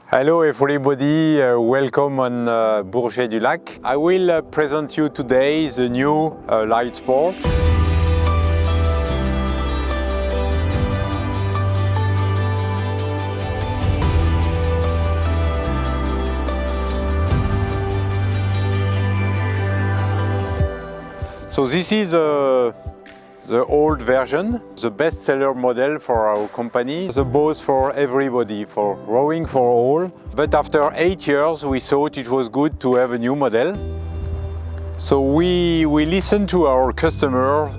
Hello everybody, welcome on Bourget du Lac. I will present you today the new LiteSport. So this is the old version, the best-seller model for our company, the boat for everybody, for rowing for all. But after 8 years, we thought it was good to have a new model. So we listened to our customer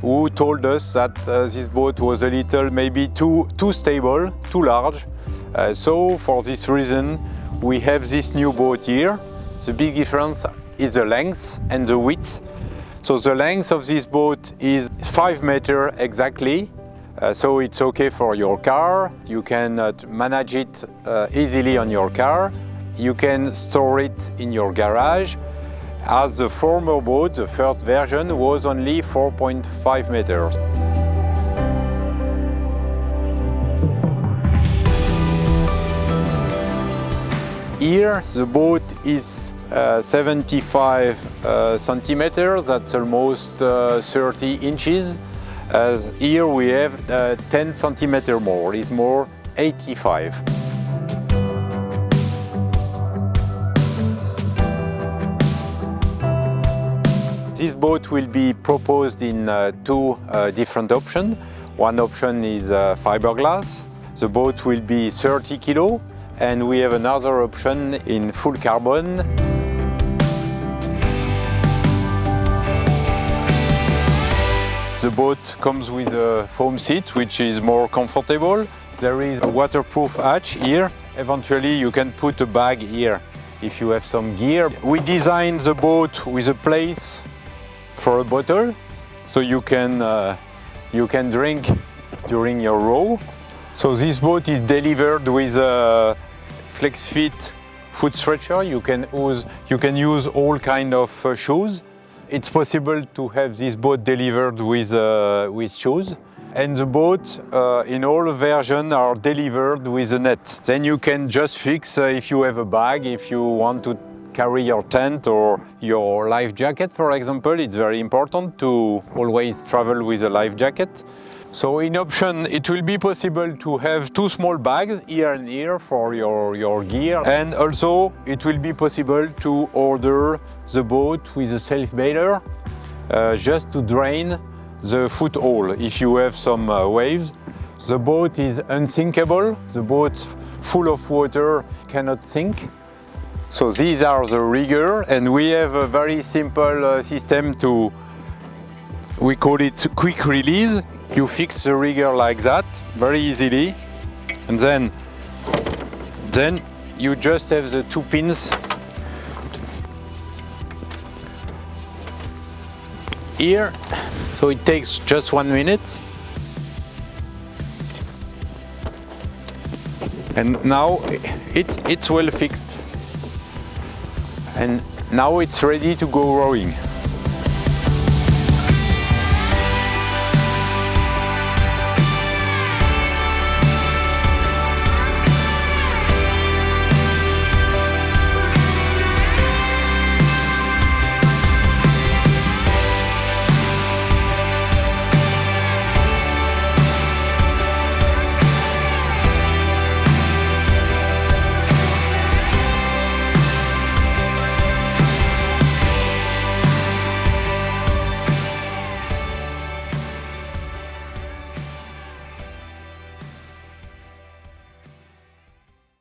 who told us that this boat was a little, maybe too stable, too large. So for this reason, we have this new boat here. The big difference is the length and the width. So the length of this boat is 5 meters exactly, so it's okay for your car. You can manage it easily on your car. You can store it in your garage. As the former boat, the first version, was only 4.5 meters. Here the boat is 75 centimeters, that's almost 30 inches. Here we have 10 centimeters more, it's more 85. This boat will be proposed in two different options. One option is fiberglass. The boat will be 30 kilo, and we have another option in full carbon. The boat comes with a foam seat, which is more comfortable. There is a waterproof hatch here. Eventually you can put a bag here if you have some gear. We designed the boat with a place for a bottle, so you can drink during your row. So this boat is delivered with a FlexFit foot stretcher. You can use all kind of shoes. It's possible to have this boat delivered with shoes. And the boat in all versions are delivered with a net. Then you can just fix if you have a bag, if you want to carry your tent or your life jacket, for example. It's very important to always travel with a life jacket. So in option, it will be possible to have two small bags here and here for your gear. And also it will be possible to order the boat with a self-bailer just to drain the foot hole if you have some waves. The boat is unsinkable. The boat full of water cannot sink. So these are the rigger, and we have a very simple system we call it Quickrelease. You fix the rigger like that, very easily, and then you just have the two pins here, so it takes just 1 minute. And now it's well fixed. And now it's ready to go rowing.